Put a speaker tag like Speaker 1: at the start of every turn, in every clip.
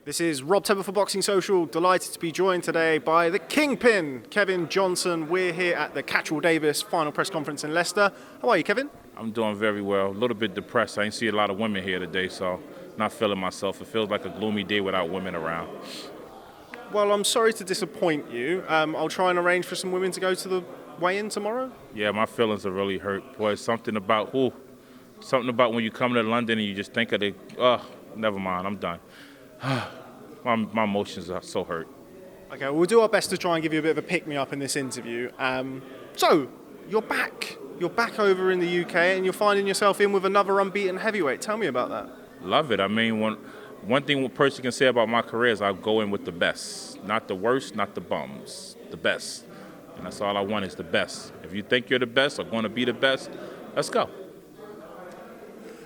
Speaker 1: This is Rob Tebbutt for Boxing Social. Delighted to be joined today by the Kingpin, Kevin Johnson. We're here at the Catterall-Davies final press conference in Leicester. How are you, Kevin?
Speaker 2: I'm doing very well. A little bit depressed. I ain't see a lot of women here today, so not feeling myself. It feels like a gloomy day without women around.
Speaker 1: Well, I'm sorry to disappoint you. I'll try and arrange for some women to go to the weigh-in tomorrow.
Speaker 2: Yeah, my feelings are really hurt. Boy, something about when you come to London and you just think of the, never mind, I'm done. my emotions are so hurt.
Speaker 1: Okay, well, we'll do our best to try and give you a bit of a pick-me-up in this interview. So, you're back. You're back over in the UK and you're finding yourself in with another unbeaten heavyweight. Tell me about that.
Speaker 2: Love it. I mean, one thing a person can say about my career is I'll go in with the best. Not the worst, not the bums. The best. And that's all I want is the best. If you think you're the best or going to be the best, let's go.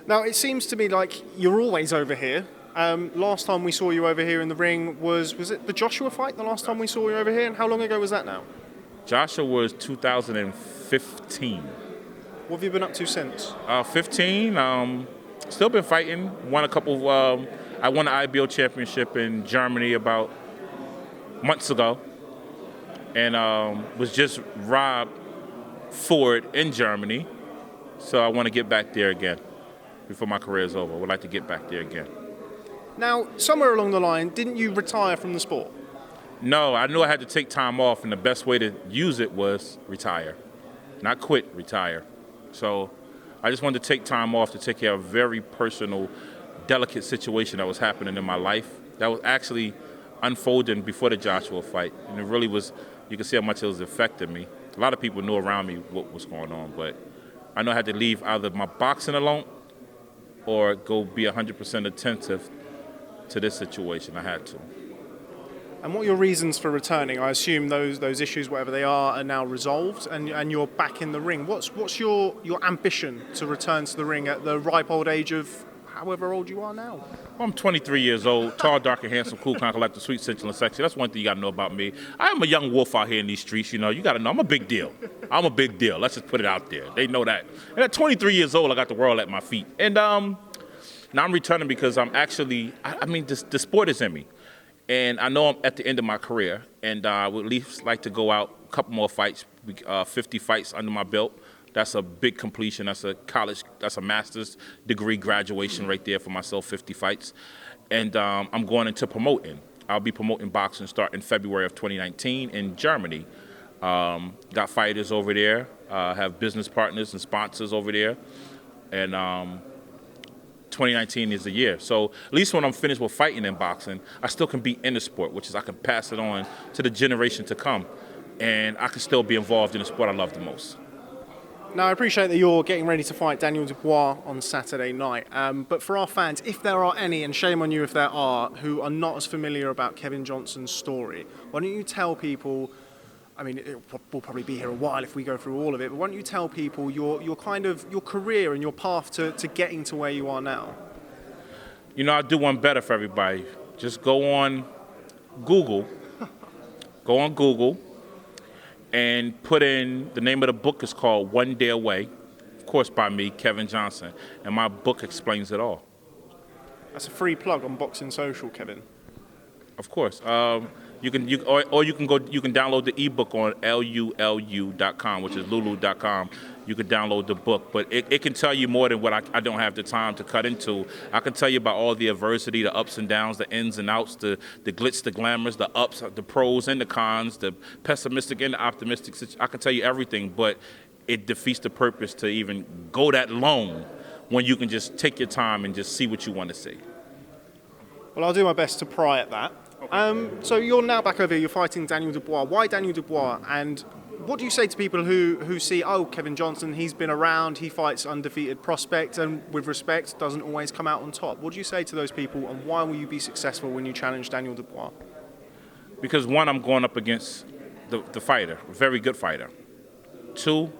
Speaker 1: Now, it seems to me like you're always over here. Last time we saw you over here in the ring was it the Joshua fight, the last time we saw you over here? And how long ago was that now?
Speaker 2: Joshua was 2015.
Speaker 1: What have you been up to since?
Speaker 2: 15. Still been fighting. Won a couple I won the IBO championship in Germany about months ago. And was just robbed for it in Germany. So I want to get back there again before my career is over. I would like to get back there again.
Speaker 1: Now, somewhere along the line, didn't you retire from the sport?
Speaker 2: No, I knew I had to take time off, and the best way to use it was retire. Not quit, retire. So I just wanted to take time off to take care of a very personal, delicate situation that was happening in my life. That was actually unfolding before the Joshua fight. And it really was, you can see how much it was affecting me. A lot of people knew around me what was going on, but I know I had to leave either my boxing alone or go be 100% attentive to this situation. I had to.
Speaker 1: And what are your reasons for returning? I assume those issues, whatever they are now resolved and you're back in the ring. What's your ambition to return to the ring at the ripe old age of however old you are now?
Speaker 2: Well, I'm 23 years old, tall, dark, and handsome, cool, calm, collected, sweet, sensual, and sexy. That's one thing you got to know about me. I am a young wolf out here in these streets, you know. You got to know I'm a big deal. I'm a big deal. Let's just put it out there. They know that. And at 23 years old, I got the world at my feet. And now I'm returning because I'm actually, the sport is in me. And I know I'm at the end of my career, and I would at least like to go out a couple more fights, 50 fights under my belt. That's a big completion. That's a master's degree graduation right there for myself, 50 fights. And I'm going into promoting. I'll be promoting boxing starting February of 2019 in Germany. Got fighters over there, have business partners and sponsors over there. And 2019 is the year. So at least when I'm finished with fighting in boxing, I still can be in the sport, which is I can pass it on to the generation to come. And I can still be involved in the sport I love the most.
Speaker 1: Now, I appreciate that you're getting ready to fight Daniel Dubois on Saturday night. But for our fans, if there are any, and shame on you if there are, who are not as familiar about Kevin Johnson's story, why don't you tell people, we'll probably be here a while if we go through all of it, but why don't you tell people your career and your path to getting to where you are now?
Speaker 2: You know, I'll do one better for everybody. Just go on Google. And put in, the name of the book is called One Day Away, of course by me, Kevin Johnson, and my book explains it all.
Speaker 1: That's a free plug on Boxing Social, Kevin.
Speaker 2: Of course. You can download the ebook on lulu.com, which is lulu.com. You can download the book, but it can tell you more than what I don't have the time to cut into. I can tell you about all the adversity, the ups and downs, the ins and outs, the glitz, the glamours, the ups, the pros and the cons, the pessimistic and the optimistic. I can tell you everything, but it defeats the purpose to even go that long when you can just take your time and just see what you want to see.
Speaker 1: Well, I'll do my best to pry at that. So you're now back over here, you're fighting Daniel Dubois. Why Daniel Dubois? And what do you say to people who see, Kevin Johnson, he's been around, he fights undefeated prospect, and with respect, doesn't always come out on top? What do you say to those people, and why will you be successful when you challenge Daniel Dubois?
Speaker 2: Because one, I'm going up against the fighter, a very good fighter. Two,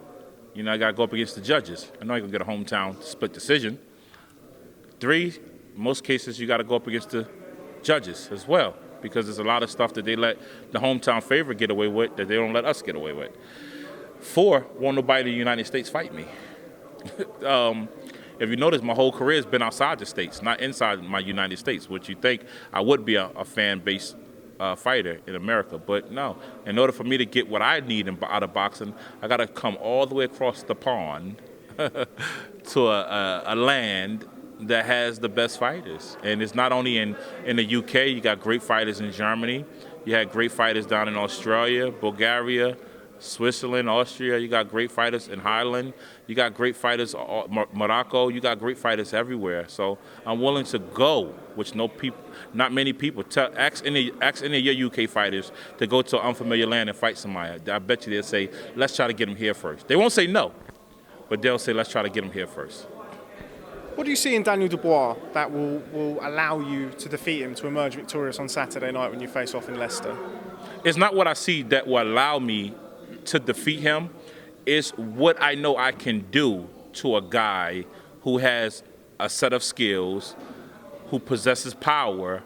Speaker 2: I got to go up against the judges. I know I can get a hometown split decision. Three, in most cases, you got to go up against the judges as well, because there's a lot of stuff that they let the hometown favorite get away with that they don't let us get away with. Four, won't nobody in the United States fight me. If you notice, my whole career has been outside the States, not inside my United States, which you think I would be a fan-based fighter in America. But no, in order for me to get what I need out of boxing, I got to come all the way across the pond to a land that has the best fighters. And it's not only in the UK, you got great fighters in Germany. You had great fighters down in Australia, Bulgaria, Switzerland, Austria. You got great fighters in Highland. You got great fighters Morocco. You got great fighters everywhere. So I'm willing to go, which not many people. Ask any of your UK fighters to go to an unfamiliar land and fight somebody. I bet you they'll say, let's try to get them here first. They won't say no, but they'll say, let's try to get them here first.
Speaker 1: What do you see in Daniel Dubois that will allow you to defeat him to emerge victorious on Saturday night when you face off in Leicester?
Speaker 2: It's not what I see that will allow me to defeat him. It's what I know I can do to a guy who has a set of skills, who possesses power,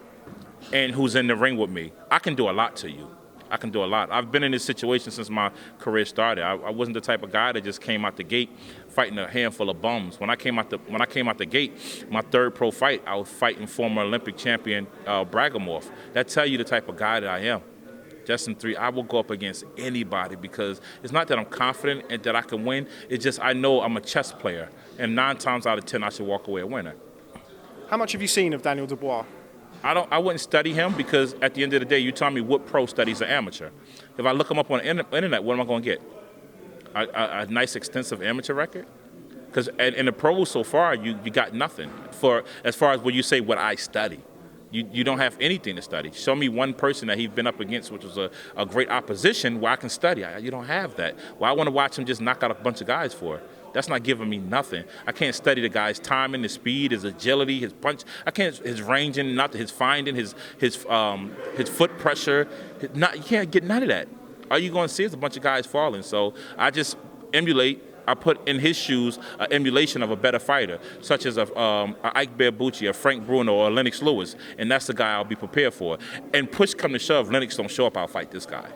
Speaker 2: and who's in the ring with me. I can do a lot to you. I can do a lot. I've been in this situation since my career started. I wasn't the type of guy that just came out the gate fighting a handful of bums. When I came out the gate, my third pro fight, I was fighting former Olympic champion Bragomorph. That tell you the type of guy that I am. Just in 3, I will go up against anybody because it's not that I'm confident and that I can win. It's just I know I'm a chess player, and 9 times out of 10 I should walk away a winner.
Speaker 1: How much have you seen of Daniel Dubois?
Speaker 2: I wouldn't study him because at the end of the day, you tell me what pro studies an amateur. If I look him up on the internet, what am I going to get? A nice extensive amateur record? Because in the pros so far, you got nothing as far as what you say what I study. You don't have anything to study. Show me one person that he's been up against, which was a great opposition, where I can study. You don't have that. Well, I want to watch him just knock out a bunch of guys for it. That's not giving me nothing. I can't study the guy's timing, his speed, his agility, his punch. I can't his ranging, not his finding, his foot pressure. You can't get none of that. All you're going to see is a bunch of guys falling. So I just emulate. I put in his shoes an emulation of a better fighter, such as a Ike Berbucci, a Frank Bruno, or a Lennox Lewis, and that's the guy I'll be prepared for. And push come to shove, Lennox don't show up, I'll fight this guy.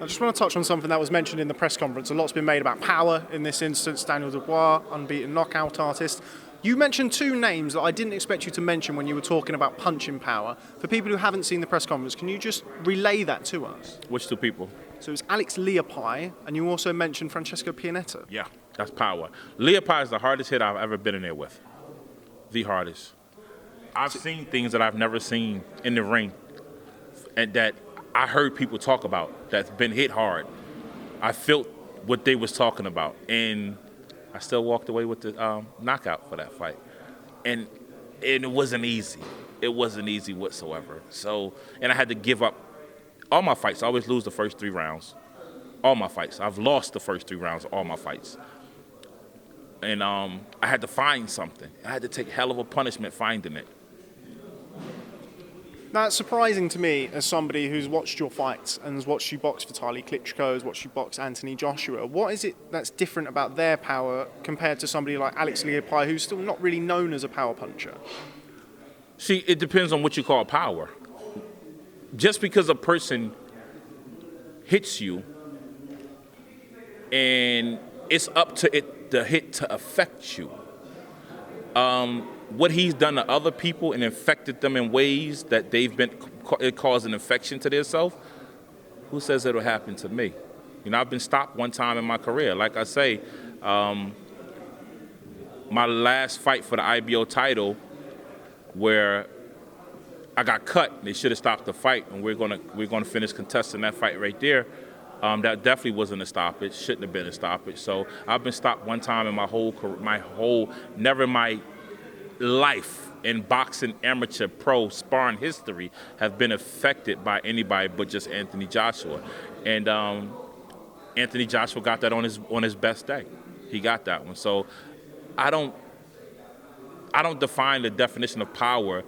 Speaker 1: I just want to touch on something that was mentioned in the press conference. A lot's been made about power in this instance. Daniel Dubois, unbeaten knockout artist. You mentioned 2 names that I didn't expect you to mention when you were talking about punching power. For people who haven't seen the press conference, can you just relay that to us?
Speaker 2: Which 2 people?
Speaker 1: So it was Alex Leopai, and you also mentioned Francesco Pianetta.
Speaker 2: Yeah, that's power. Leopai is the hardest hit I've ever been in there with. The hardest. I've seen things that I've never seen in the ring, and that I heard people talk about that's been hit hard. I felt what they was talking about, and I still walked away with the knockout for that fight. And it wasn't easy. It wasn't easy whatsoever. So, and I had to give up all my fights. I always lose the first 3 rounds. All my fights. I've lost the first 3 rounds of all my fights. And I had to find something. I had to take hell of a punishment finding it.
Speaker 1: Now, it's surprising to me as somebody who's watched your fights and has watched you box Vitali Klitschko, has watched you box Anthony Joshua. What is it that's different about their power compared to somebody like Alex Leopai, who's still not really known as a power puncher?
Speaker 2: See, it depends on what you call power. Just because a person hits you and it's up to the hit to affect you. What he's done to other people and infected them in ways that it caused an infection to themselves, who says it'll happen to me? You know, I've been stopped one time in my career. Like I say, my last fight for the IBO title, where I got cut, they should have stopped the fight, and we're gonna finish contesting that fight right there. That definitely wasn't a stoppage. Shouldn't have been a stoppage. So I've been stopped one time in my whole never in my life in boxing, amateur, pro, sparring history have been affected by anybody but just Anthony Joshua. And Anthony Joshua got that on his best day. He got that one. So I don't define the definition of power,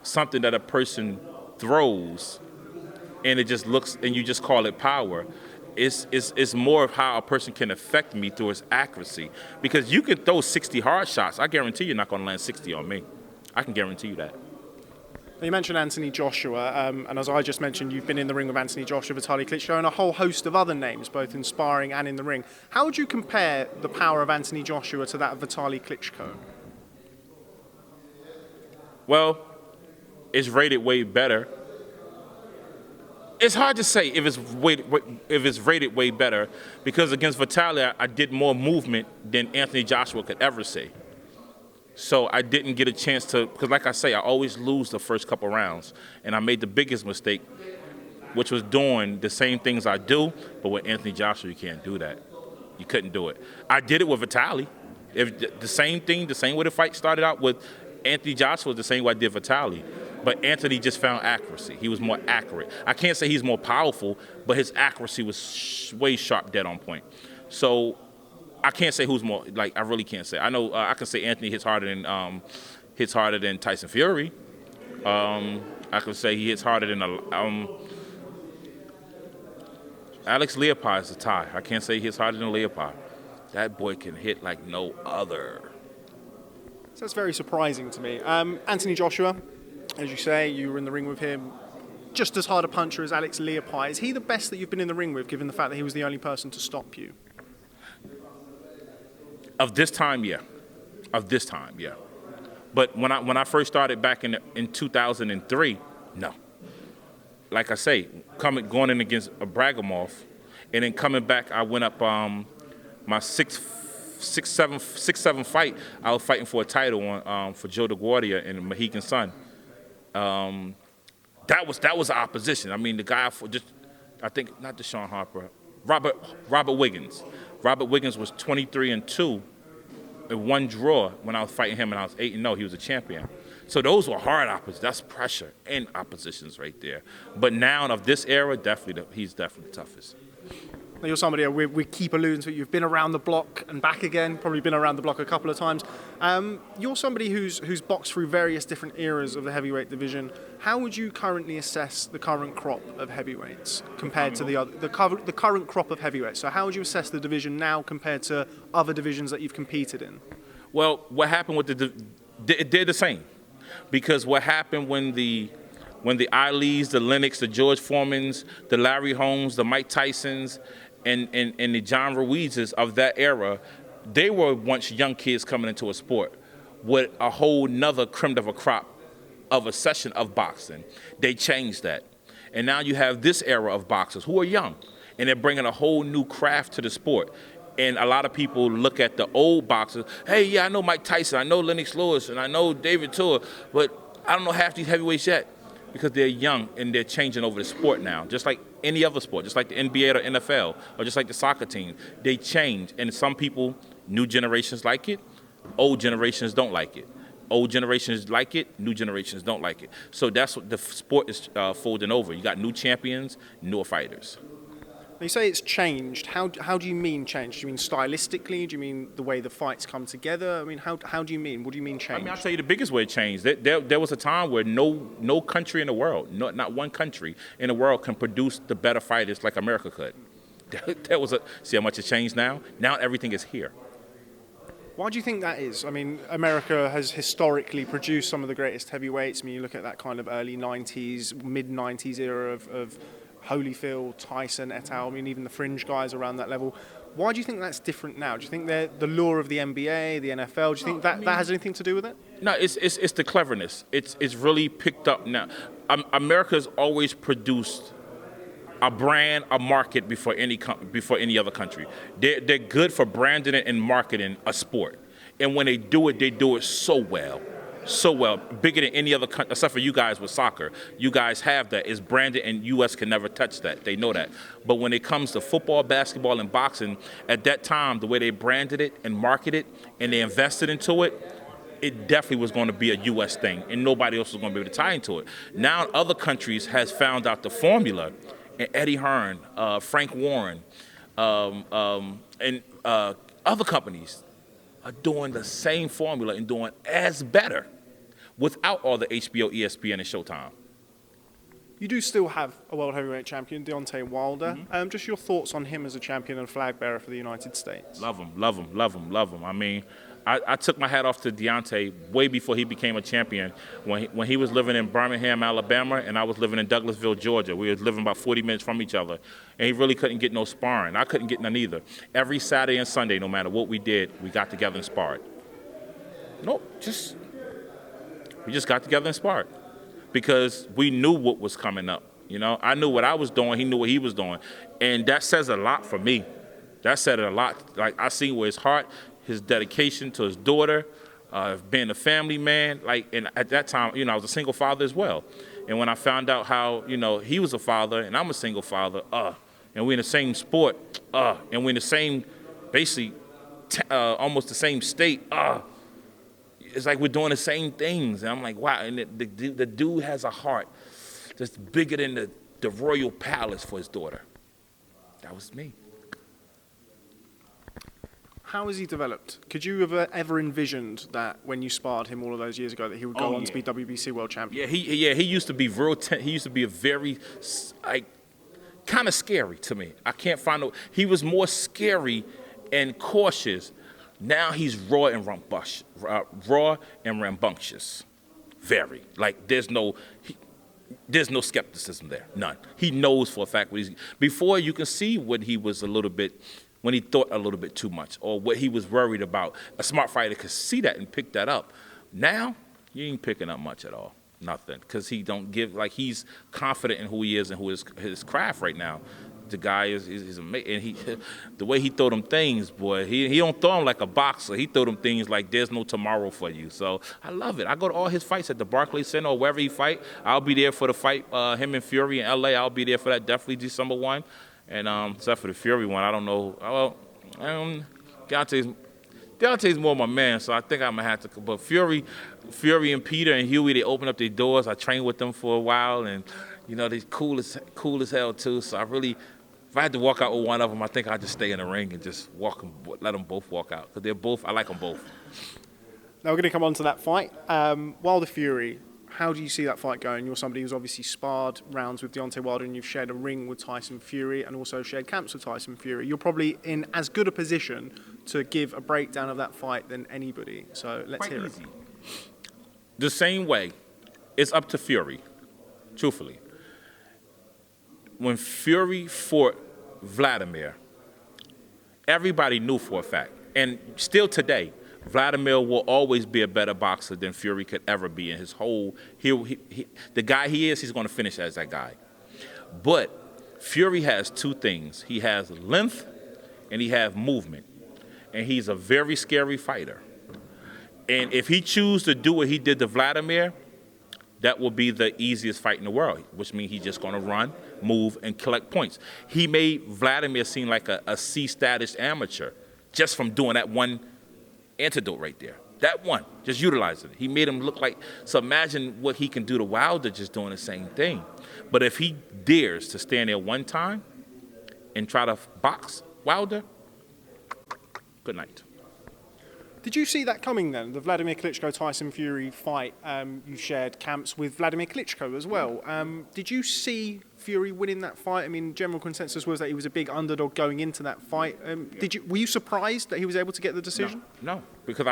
Speaker 2: something that a person throws and it just looks and you just call it power. It's more of how a person can affect me through his accuracy. Because you can throw 60 hard shots. I guarantee you're not going to land 60 on me. I can guarantee you that.
Speaker 1: You mentioned Anthony Joshua, and as I just mentioned, you've been in the ring with Anthony Joshua, Vitali Klitschko, and a whole host of other names, both in sparring and in the ring. How would you compare the power of Anthony Joshua to that of Vitali Klitschko?
Speaker 2: Well, it's rated way better. It's hard to say if it's rated way better, because against Vitali, I did more movement than Anthony Joshua could ever say. So I didn't get a chance to, because like I say, I always lose the first couple rounds. And I made the biggest mistake, which was doing the same things I do, but with Anthony Joshua, you can't do that. You couldn't do it. I did it with Vitali. If the same thing, the same way the fight started out with Anthony Joshua, the same way I did Vitali. But Anthony just found accuracy. He was more accurate. I can't say he's more powerful, but his accuracy was way sharp, dead on point. So I can't say who's more. Like, I really can't say. I know I can say Anthony hits harder than Tyson Fury. I can say he hits harder than Alex Leopold is a tie. I can't say he hits harder than Leopold. That boy can hit like no other.
Speaker 1: So that's very surprising to me. Anthony Joshua, as you say, you were in the ring with him. Just as hard a puncher as Alex Leopold. Is he the best that you've been in the ring with, given the fact that he was the only person to stop you?
Speaker 2: Of this time, yeah. But when I first started back in 2003, no. Like I say, going in against Bragimov, and then coming back, I went up my sixth, seventh fight. I was fighting for a title for Joe DeGuardia in Mohegan Sun. That was opposition. I mean, the guy I think not Deshaun Harper, Robert Wiggins. Robert Wiggins was 23-2 in one draw when I was fighting him, and I was 8-0. He was a champion. So those were hard oppositions. That's pressure and oppositions right there. But now of this era, he's definitely the toughest.
Speaker 1: Now you're somebody we keep alluding to. You've been around the block and back again. Probably been around the block a couple of times. You're somebody who's boxed through various different eras of the heavyweight division. How would you currently assess the current crop of heavyweights compared to the current crop of heavyweights? So how would you assess the division now compared to other divisions that you've competed in?
Speaker 2: Well, what happened with they're the same, because what happened when the Alis, the Lennox, the George Foremans, the Larry Holmes, the Mike Tysons, and the John Ruizes of that era, they were once young kids coming into a sport with a whole nother creme de la crop of a session of boxing. They changed that. And now you have this era of boxers who are young, and they're bringing a whole new craft to the sport. And a lot of people look at the old boxers, hey, yeah, I know Mike Tyson, I know Lennox Lewis, and I know David Tua, but I don't know half these heavyweights yet, because they're young and they're changing over the sport now, just like any other sport, just like the NBA or NFL, or just like the soccer team. They change, and some people, new generations like it, old generations don't like it. Old generations like it, new generations don't like it. So that's what the sport is folding over. You got new champions, newer fighters.
Speaker 1: You say it's changed. How do you mean changed? Do you mean stylistically? Do you mean the way the fights come together? I mean, how do you mean? What do you mean changed?
Speaker 2: I mean, I'll tell you the biggest way it changed. There was a time where no country in the world, not one country in the world can produce the better fighters like America could. See how much it's changed now? Now everything is here.
Speaker 1: Why do you think that is? I mean, America has historically produced some of the greatest heavyweights. I mean, you look at that kind of early 90s, mid-90s era of Holyfield, Tyson, et al. I mean, even the fringe guys around that level. Why do you think that's different now? Do you think they're the lure of the NBA, the NFL? Do you think that has anything to do with it? No, it's
Speaker 2: the cleverness. It's really picked up now. America's always produced a brand, a market before any other country. They're good for branding it and marketing a sport. And when they do it so well. So well, bigger than any other country, except for you guys with soccer. You guys have that. It's branded, and U.S. can never touch that. They know that. But when it comes to football, basketball, and boxing, at that time, the way they branded it and marketed it, and they invested into it, it definitely was going to be a U.S. thing, and nobody else was going to be able to tie into it. Now, other countries has found out the formula, and Eddie Hearn, Frank Warren, and other companies are doing the same formula and doing as better without all the HBO, ESPN, and Showtime.
Speaker 1: You do still have a world heavyweight champion, Deontay Wilder. Mm-hmm. Just your thoughts on him as a champion and flag bearer for the United States.
Speaker 2: Love him. I mean, I took my hat off to Deontay way before he became a champion. When he was living in Birmingham, Alabama, and I was living in Douglasville, Georgia. We were living about 40 minutes from each other. And he really couldn't get no sparring. I couldn't get none either. Every Saturday and Sunday, no matter what we did, we got together and sparred. We just got together and sparred. Because we knew what was coming up. You know, I knew what I was doing. He knew what he was doing. And that says a lot for me. That said a lot. Like, I seen where his heart, his dedication to his daughter, being a family man. Like, and at that time, you know, I was a single father as well. And when I found out how, you know, he was a father and I'm a single father, and we're in the same sport, and we're in the same, basically, almost the same state, it's like we're doing the same things. And I'm like, wow. And the dude has a heart that's bigger than the royal palace for his daughter. That was me.
Speaker 1: How has he developed? Could you have ever envisioned that when you sparred him all of those years ago that he would go on to be WBC world champion?
Speaker 2: Yeah, he used to be he used to be a very, like, kind of scary to me. I can't find he was more scary and cautious. Now he's raw and rambunctious. Very. Like, there's no skepticism there. None. He knows for a fact what he's. Before, you can see when he was when he thought a little bit too much, or what he was worried about. A smart fighter could see that and pick that up. Now, you ain't picking up much at all. Nothing. Because he don't give, like, he's confident in who he is and who his craft right now. The guy is amazing. And the way he throw them things, boy, he don't throw them like a boxer. He throw them things like there's no tomorrow for you. So I love it. I go to all his fights at the Barclays Center or wherever he fight. I'll be there for the fight, him and Fury in L.A. I'll be there for that, definitely December 1. And except for the Fury one, I don't know. Well, Deontay's more my man, so I think I'm going to have to. But Fury and Peter and Huey, they open up their doors. I trained with them for a while, and, you know, they're cool as hell, too. So if I had to walk out with one of them, I think I'd just stay in the ring and just let them both walk out. Because I like them both.
Speaker 1: Now we're going to come on to that fight. Wilder Fury, how do you see that fight going? You're somebody who's obviously sparred rounds with Deontay Wilder, and you've shared a ring with Tyson Fury and also shared camps with Tyson Fury. You're probably in as good a position to give a breakdown of that fight than anybody. So let's hear it.
Speaker 2: The same way, it's up to Fury, truthfully. When Fury fought Vladimir, everybody knew for a fact, and still today, Vladimir will always be a better boxer than Fury could ever be in his whole. The guy he is, he's going to finish as that guy. But Fury has two things. He has length and he has movement. And he's a very scary fighter. And if he chooses to do what he did to Vladimir, that will be the easiest fight in the world, which means he's just going to run, move, and collect points. He made Vladimir seem like a C-status amateur just from doing that one antidote right there. That one, just utilizing it. He made him look like, so imagine what he can do to Wilder just doing the same thing. But if he dares to stand there one time and try to box Wilder, good night.
Speaker 1: Did you see that coming then? The Vladimir Klitschko-Tyson Fury fight, you shared camps with Vladimir Klitschko as well. Did you see Fury winning that fight? I mean, general consensus was that he was a big underdog going into that fight. Were you surprised that he was able to get the decision?
Speaker 2: No, because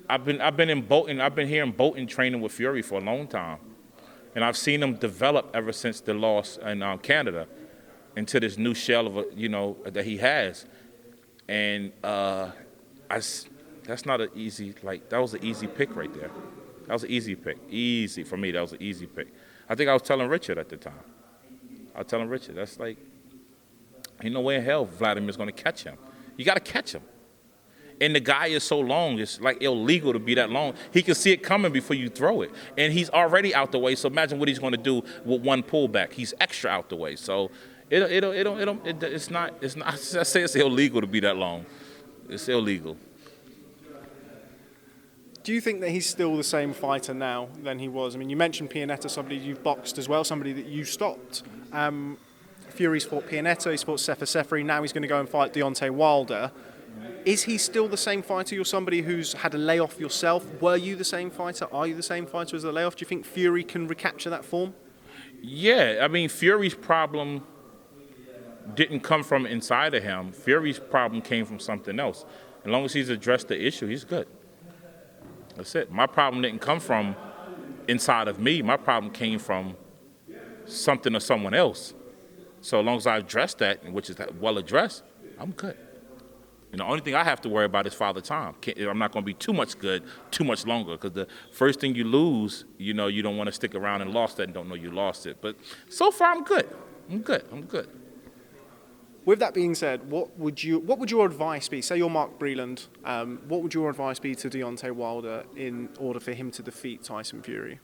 Speaker 2: I've been in Bolton. I've been here in Bolton training with Fury for a long time, and I've seen him develop ever since the loss in Canada into this new shell of that he has, and that's not an easy, that was an easy pick right there. That was an easy pick. Easy for me, that was an easy pick. I think I was telling Richard at the time. That's like, ain't no way in hell Vladimir's going to catch him. You got to catch him. And the guy is so long, it's like illegal to be that long. He can see it coming before you throw it. And he's already out the way, so imagine what he's going to do with one pullback. He's extra out the way. So it's not, I say it's illegal to be that long. It's illegal.
Speaker 1: Do you think that he's still the same fighter now than he was? I mean, you mentioned Pianetta, somebody you've boxed as well, somebody that you stopped. Fury's fought Pianetta, he's fought Sefer Seferi, now he's going to go and fight Deontay Wilder. Is he still the same fighter? You're somebody who's had a layoff yourself. Were you the same fighter? Are you the same fighter as the layoff? Do you think Fury can recapture that form?
Speaker 2: Yeah, I mean, Fury's problem didn't come from inside of him. Fury's problem came from something else. As long as he's addressed the issue, he's good. That's it. My problem didn't come from inside of me. My problem came from something or someone else. So as long as I address that, which is well addressed, I'm good. The only thing I have to worry about is Father Time. I'm not going to be too much good too much longer, because the first thing you lose, you don't want to stick around and lost that and don't know you lost it. But so far, I'm good. I'm good.
Speaker 1: With that being said, what would your advice be? Say you're Mark Breland. What would your advice be to Deontay Wilder in order for him to defeat Tyson Fury?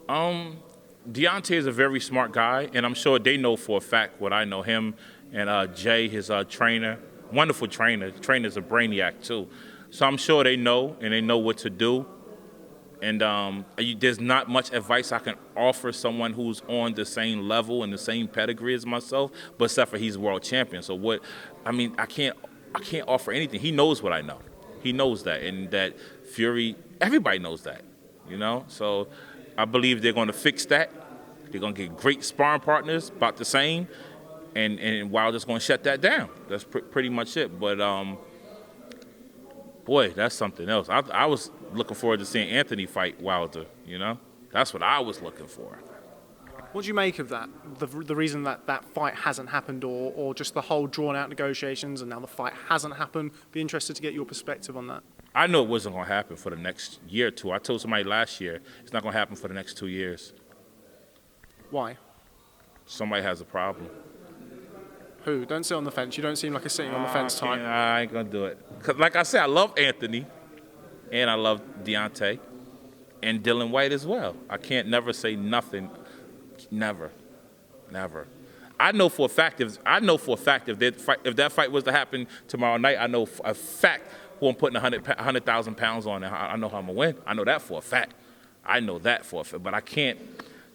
Speaker 2: Deontay is a very smart guy, and I'm sure they know for a fact what I know. Him and Jay, his trainer, wonderful trainer. The trainer's a brainiac too. So I'm sure they know, and they know what to do. And there's not much advice I can offer someone who's on the same level and the same pedigree as myself, but except for he's world champion. So I can't offer anything. He knows what I know. He knows that, and that Fury, everybody knows that, So I believe they're going to fix that. They're going to get great sparring partners, about the same, and Wilder's going to shut that down. That's pretty much it. But boy, that's something else. I was looking forward to seeing Anthony fight Wilder, That's what I was looking for.
Speaker 1: What do you make of that? The reason that fight hasn't happened, or just the whole drawn-out negotiations and now the fight hasn't happened? Be interested to get your perspective on that.
Speaker 2: I know it wasn't going to happen for the next year or two. I told somebody last year it's not going to happen for the next 2 years.
Speaker 1: Why?
Speaker 2: Somebody has a problem.
Speaker 1: Who? Don't sit on the fence. You don't seem like a sitting on the fence type.
Speaker 2: I ain't going to do it. 'Cause like I said, I love Anthony, and I love Deontay, and Dylan White as well. I can't never say nothing. Never. I know for a fact if that fight was to happen tomorrow night, I know for a fact who I'm putting 100,000 pounds on, and I know how I'm going to win. I know that for a fact. But I can't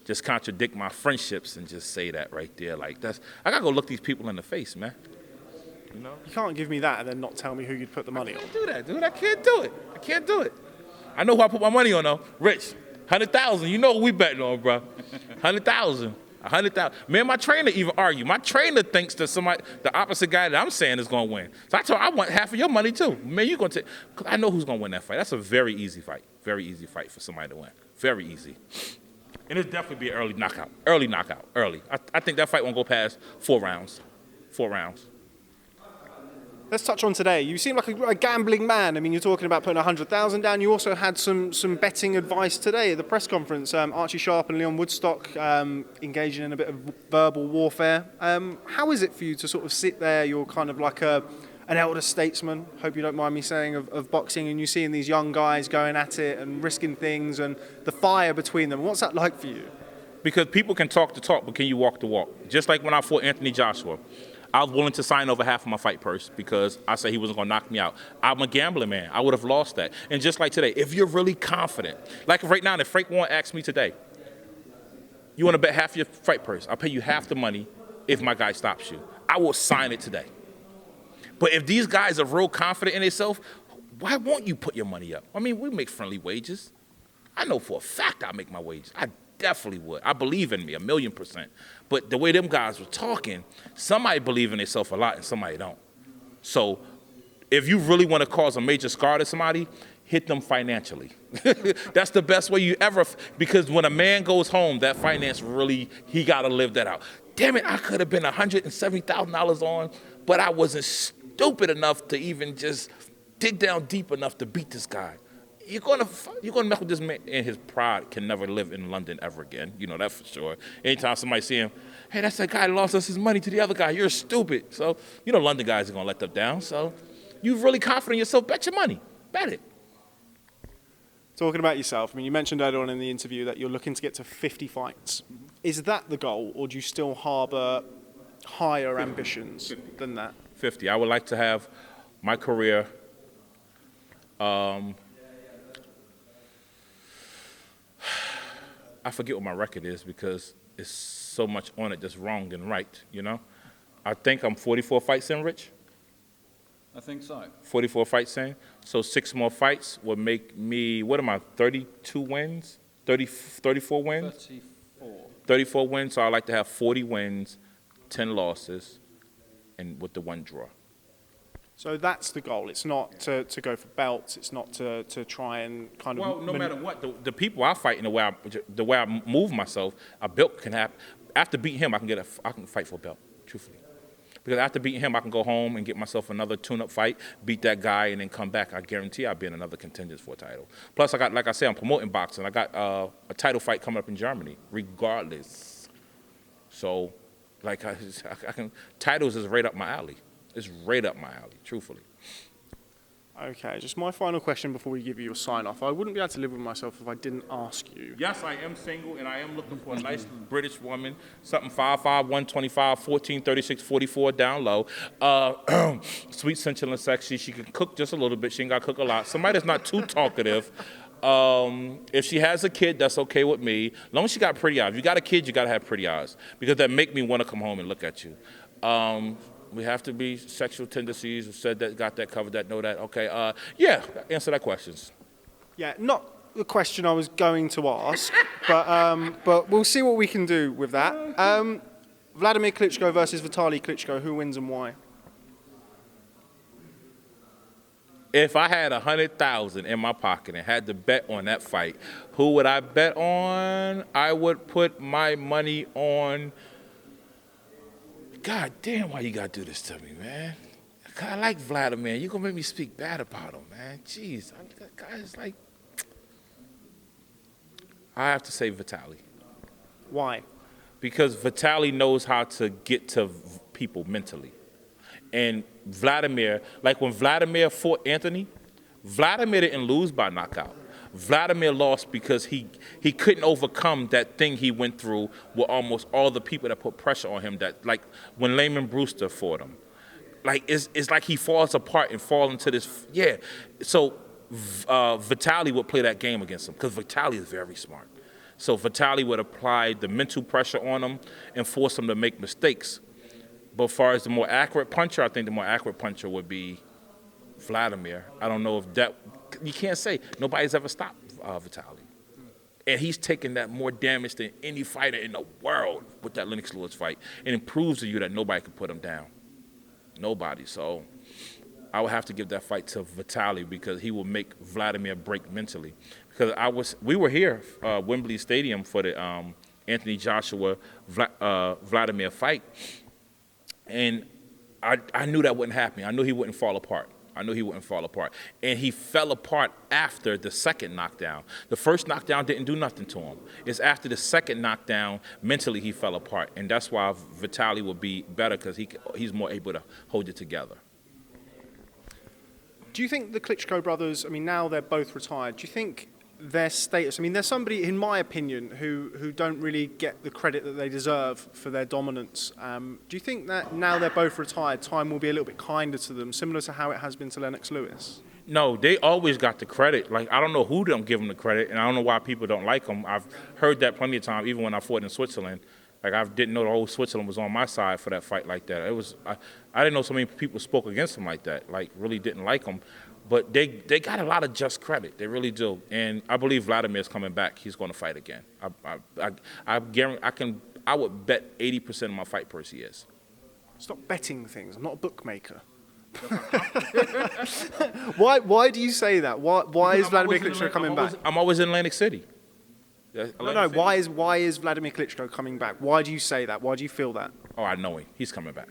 Speaker 2: just contradict my friendships and just say that right there. Like, I got to go look these people in the face, man.
Speaker 1: You can't give me that and then not tell me who you'd put the money on.
Speaker 2: I can't do that, dude. I can't do it. I know who I put my money on, though. Rich, 100,000. You know who we betting on, bro. 100,000. 100,000. Me and my trainer even argue. My trainer thinks that the opposite guy that I'm saying is going to win. So I told him, I want half of your money, too. Man, you're going to take, because I know who's going to win that fight. That's a very easy fight. Very easy fight for somebody to win. Very easy. And it'll definitely be an early knockout. Early. I think that fight won't go past 4 rounds. 4 rounds.
Speaker 1: Let's touch on today. You seem like a gambling man. I mean, you're talking about putting 100,000 down. You also had some betting advice today at the press conference. Archie Sharp and Leon Woodstock engaging in a bit of verbal warfare. How is it for you to sort of sit there? You're kind of like an elder statesman, hope you don't mind me saying, of boxing, and you're seeing these young guys going at it and risking things and the fire between them. What's that like for you?
Speaker 2: Because people can talk the talk, but can you walk the walk? Just like when I fought Anthony Joshua. I was willing to sign over half of my fight purse because I said he wasn't going to knock me out. I'm a gambling man. I would have lost that. And just like today, if you're really confident, like right now, if Frank Warren asked me today, you want to bet half your fight purse? I'll pay you half the money if my guy stops you. I will sign it today. But if these guys are real confident in themselves, why won't you put your money up? I mean, we make friendly wages. I know for a fact I make my wages. I definitely would. I believe in me 1,000,000%. But the way them guys were talking, somebody believe in themselves a lot and somebody don't. So if you really want to cause a major scar to somebody, hit them financially. That's the best way you ever, because when a man goes home, that finance really, he got to live that out. Damn it, I could have been $170,000 on, but I wasn't stupid enough to even just dig down deep enough to beat this guy. You're gonna mess with this man, and his pride can never live in London ever again. You know that for sure. Anytime somebody see him, hey, that's that guy that lost us his money to the other guy. You're stupid. So London guys are gonna let them down. So you're really confident in yourself. Bet your money. Bet it.
Speaker 1: Talking about yourself, I mean, you mentioned earlier on in the interview that you're looking to get to 50 fights. Is that the goal, or do you still harbour higher ambitions than that?
Speaker 2: 50. I would like to have my career. I forget what my record is because it's so much on it that's wrong and right, I think I'm 44 fights in, Rich?
Speaker 3: I think so.
Speaker 2: 44 fights in. So 6 more fights would make me, 32 wins? 34 wins?
Speaker 3: 34.
Speaker 2: 34 wins, so I'd like to have 40 wins, 10 losses, and with the 1 draw.
Speaker 1: So that's the goal. It's not to go for belts. It's not to try and kind of.
Speaker 2: Well, no matter what, the people I fight and the way I move myself, a belt can happen. After beating him, I can fight for a belt, truthfully. Because after beating him, I can go home and get myself another tune-up fight, beat that guy, and then come back. I guarantee I'll be in another contenders for a title. Plus, like I said, I'm promoting boxing. I got a title fight coming up in Germany, regardless. So, like I can, titles is right up my alley. It's right up my alley, truthfully.
Speaker 1: Okay, just my final question before we give you a sign-off. I wouldn't be able to live with myself if I didn't ask you.
Speaker 2: Yes, I am single, and I am looking for a nice British woman, something 5'5", 125, 14, 36, 44 down low. Sweet, sensual, and sexy. She can cook just a little bit. She ain't got to cook a lot. Somebody that's not too talkative. If she has a kid, that's okay with me. As long as she got pretty eyes. If you got a kid, you got to have pretty eyes, because that make me want to come home and look at you. We have to be sexual tendencies. We said that, got that, covered that, know that. Okay, yeah, answer that questions.
Speaker 1: Yeah, not the question I was going to ask, but we'll see what we can do with that. Wladimir Klitschko versus Vitali Klitschko, who wins and why?
Speaker 2: If I had 100,000 in my pocket and had to bet on that fight, who would I bet on? I would put my money on. God damn, why you gotta do this to me, man? I like Vladimir. You gonna make me speak bad about him, man? Jeez, that guy is like. I have to say Vitali.
Speaker 1: Why?
Speaker 2: Because Vitali knows how to get to people mentally. And Vladimir, like when Vladimir fought Anthony, Vladimir didn't lose by knockout. Vladimir lost because he couldn't overcome that thing he went through with almost all the people that put pressure on him. That, like when Lehman Brewster fought him, like it's like he falls apart and fall into this. Yeah, so Vitali would play that game against him because Vitali is very smart. So Vitali would apply the mental pressure on him and force him to make mistakes. But as far as the more accurate puncher, I think the more accurate puncher would be Vladimir. I don't know if that. You can't say. Nobody's ever stopped Vitali. And he's taken that more damage than any fighter in the world with that Lennox Lewis fight. And it proves to you that nobody can put him down. Nobody. So I would have to give that fight to Vitali because he will make Vladimir break mentally. Because we were here, Wembley Stadium, for the Anthony Joshua Vladimir fight. And I knew that wouldn't happen. I knew he wouldn't fall apart. And he fell apart after the second knockdown. The first knockdown didn't do nothing to him. It's after the second knockdown, mentally he fell apart. And that's why Vitali will be better because he's more able to hold it together.
Speaker 1: Do you think the Klitschko brothers, I mean, now they're both retired, do you think their status, I mean, there's somebody, in my opinion, who don't really get the credit that they deserve for their dominance. Do you think that now they're both retired, time will be a little bit kinder to them, similar to how it has been to Lennox Lewis?
Speaker 2: No, they always got the credit. Like, I don't know who don't give them the credit, and I don't know why people don't like them. I've heard that plenty of times, even when I fought in Switzerland. Like, I didn't know the whole Switzerland was on my side for that fight like that. I didn't know so many people spoke against him like that, like really didn't like him. But they got a lot of just credit. They really do. And I believe Vladimir's coming back. He's going to fight again. I guarantee I would bet 80% of my fight purse he is.
Speaker 1: Stop betting things. I'm not a bookmaker. Why do you say that? Why is Wladimir Klitschko coming back?
Speaker 2: I'm always in Atlantic City.
Speaker 1: No. Why is Wladimir Klitschko coming back? Why do you say that? Why do you feel that?
Speaker 2: Oh, I know him. He's coming back.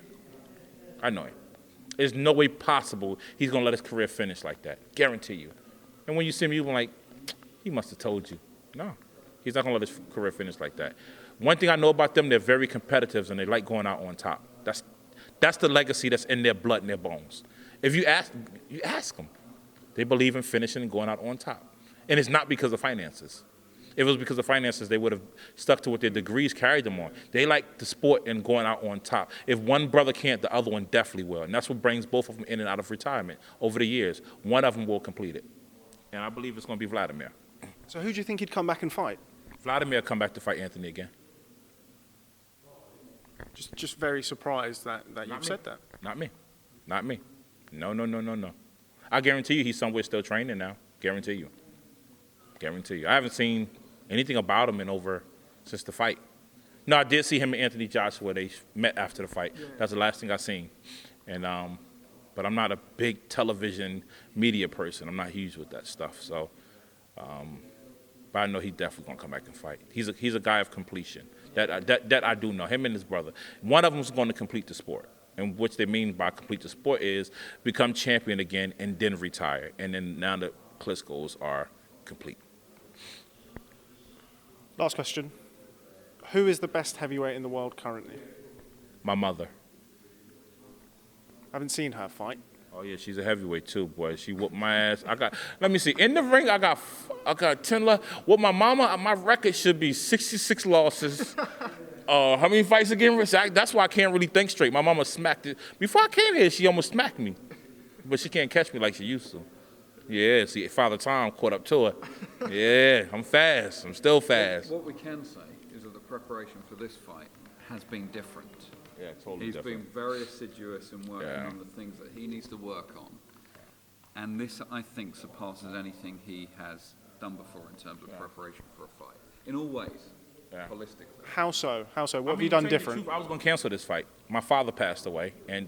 Speaker 2: I know him. There's no way possible he's going to let his career finish like that. Guarantee you. And when you see him, you're like, he must have told you. No, he's not going to let his career finish like that. One thing I know about them, they're very competitive and they like going out on top. That's the legacy that's in their blood and their bones. If you ask them, they believe in finishing and going out on top. And it's not because of finances. If it was because of finances, they would have stuck to what their degrees carried them on. They like the sport and going out on top. If one brother can't, the other one definitely will. And that's what brings both of them in and out of retirement over the years. One of them will complete it. And I believe it's going to be Vladimir.
Speaker 1: So who do you think he'd come back and fight?
Speaker 2: Vladimir come back to fight Anthony again.
Speaker 1: Just very surprised that you've said that.
Speaker 2: Not me. No. I guarantee you he's somewhere still training now. Guarantee you. I haven't seen anything about him since the fight. No, I did see him and Anthony Joshua. They met after the fight. Yeah. That's the last thing I seen. And but but I'm not a big television media person. I'm not huge with that stuff. So, but I know he's definitely gonna come back and fight. He's a guy of completion. That I do know. Him and his brother. One of them is going to complete the sport. And what they mean by complete the sport is become champion again and then retire. And then now the Klitschko's are complete.
Speaker 1: Last question. Who is the best heavyweight in the world currently?
Speaker 2: My mother.
Speaker 1: I haven't seen her fight.
Speaker 2: Oh yeah, she's a heavyweight too, boy. She whooped my ass. Let me see. In the ring, I got 10 left. With my mama, my record should be 66 losses. How many fights again? That's why I can't really think straight. My mama smacked it. Before I came here, she almost smacked me. But she can't catch me like she used to. Yeah, see, Father Time caught up to her. Yeah, I'm fast. I'm still fast.
Speaker 3: What we can say is that the preparation for this fight has been different.
Speaker 2: Yeah, totally
Speaker 3: He's
Speaker 2: different.
Speaker 3: been very assiduous in working on the things that he needs to work on. And this, I think, surpasses anything he has done before in terms of preparation for a fight. In all ways, holistically.
Speaker 1: How so? What have you done different?
Speaker 2: I was going to cancel this fight. My father passed away and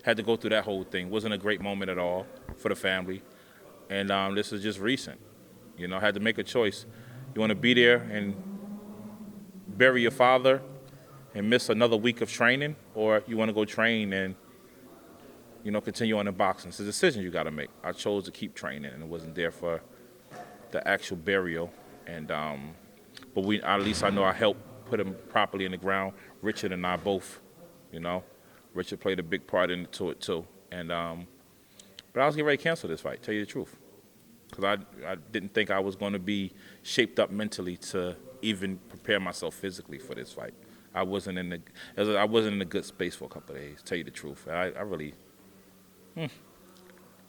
Speaker 2: had to go through that whole thing. Wasn't a great moment at all for the family. And this is just recent. You know, I had to make a choice. You want to be there and bury your father and miss another week of training, or you want to go train and, you know, continue on in boxing. It's a decision you got to make. I chose to keep training, and it wasn't there for the actual burial. And but at least I know I helped put him properly in the ground. Richard and I both, you know, Richard played a big part into it too. And but I was getting ready to cancel this fight. Tell you the truth, because I didn't think I was going to be shaped up mentally to even prepare myself physically for this fight. I wasn't in a good space for a couple of days. Tell you the truth, I really.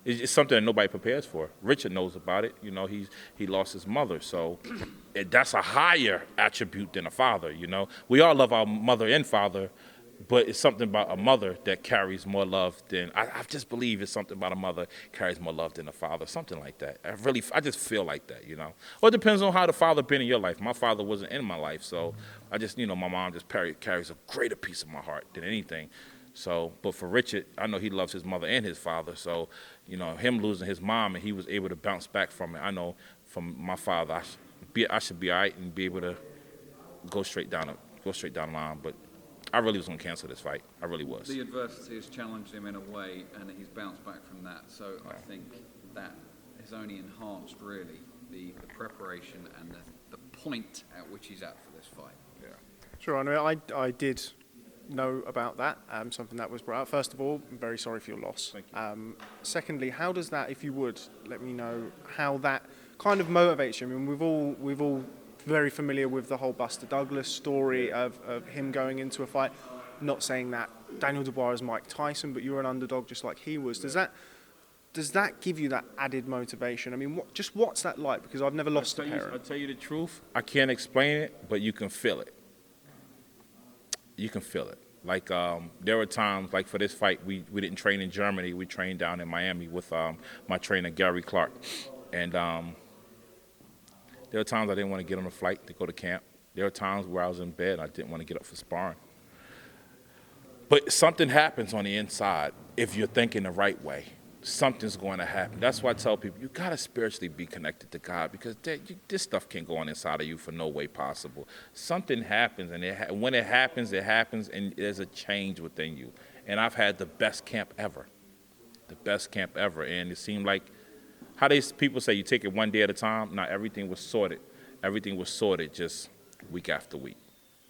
Speaker 2: It's something that nobody prepares for. Richard knows about it. You know, he lost his mother, so that's a higher attribute than a father. You know, we all love our mother and father, but it's something about a mother that carries more love than I just believe it's something about a mother carries more love than a father. Something like that. I just feel like that. You know, well, it depends on how the father been in your life. My father wasn't in my life, so I just, you know, my mom just carries a greater piece of my heart than anything. So, but for Richard, I know he loves his mother and his father. So, you know, him losing his mom and he was able to bounce back from it. I know from my father, I should be all right and be able to go straight down the line. But I really was gonna cancel this fight. I really was.
Speaker 3: The adversity has challenged him in a way, and he's bounced back from that. So I think that has only enhanced really the preparation and the point at which he's at for this fight.
Speaker 2: Yeah.
Speaker 1: Sure, I know I did know about that, something that was brought up. First of all, I'm very sorry for your loss.
Speaker 2: Thank you.
Speaker 1: Secondly, how does that, if you would, let me know how that kind of motivates you? I mean, we've all very familiar with the whole Buster Douglas story of him going into a fight. Not saying that Daniel Dubois is Mike Tyson, but you're an underdog just like he was. Does that give you that added motivation? I mean, what's that like? Because I've never lost a parent.
Speaker 2: I'll tell you the truth. I can't explain it, but you can feel it. You can feel it. Like there were times, like for this fight, we didn't train in Germany. We trained down in Miami with my trainer, Gary Clark. And there were times I didn't want to get on a flight to go to camp. There were times where I was in bed and I didn't want to get up for sparring. But something happens on the inside if you're thinking the right way. Something's going to happen. That's why I tell people, you got to spiritually be connected to God, because this stuff can't go on inside of you for no way possible. Something happens, and when it happens, and there's a change within you. And I've had the best camp ever. And it seemed like, how people say you take it one day at a time. Now, everything was sorted. Everything was sorted just week after week.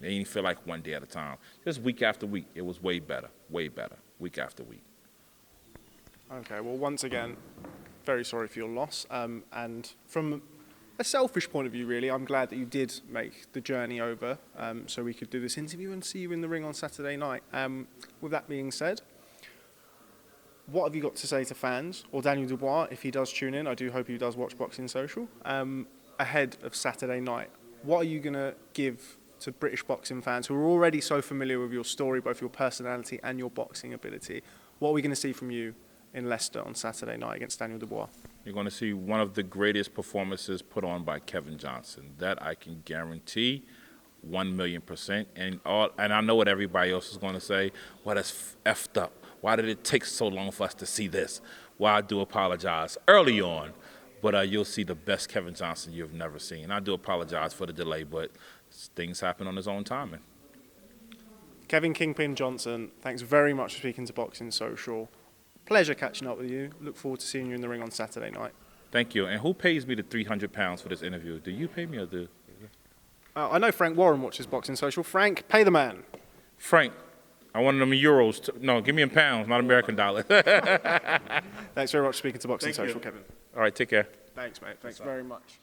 Speaker 2: It didn't feel like one day at a time. Just week after week, it was way better, week after week.
Speaker 1: Okay, well, once again, very sorry for your loss. And from a selfish point of view, really, I'm glad that you did make the journey over so we could do this interview and see you in the ring on Saturday night. With that being said, what have you got to say to fans, or Daniel Dubois, if he does tune in? I do hope he does watch Boxing Social, ahead of Saturday night. What are you going to give to British boxing fans who are already so familiar with your story, both your personality and your boxing ability? What are we going to see from you in Leicester on Saturday night against Daniel Dubois?
Speaker 2: You're going to see one of the greatest performances put on by Kevin Johnson. That I can guarantee 1,000,000%. And I know what everybody else is going to say. Well, that's effed up. Why did it take so long for us to see this? Well, I do apologize early on, but you'll see the best Kevin Johnson you've never seen. I do apologize for the delay, but things happen on his own timing.
Speaker 1: Kevin Kingpin Johnson, thanks very much for speaking to Boxing Social. Pleasure catching up with you. Look forward to seeing you in the ring on Saturday night.
Speaker 2: Thank you. And who pays me the £300 for this interview? Do you pay me or do?
Speaker 1: I know Frank Warren watches Boxing Social. Frank, pay the man.
Speaker 2: Frank, I want them in euros. No, give me in pounds, not American dollars.
Speaker 1: Thanks very much for speaking to Boxing Social, Kevin.
Speaker 2: All right, take care.
Speaker 1: Thanks, mate. Thanks very much.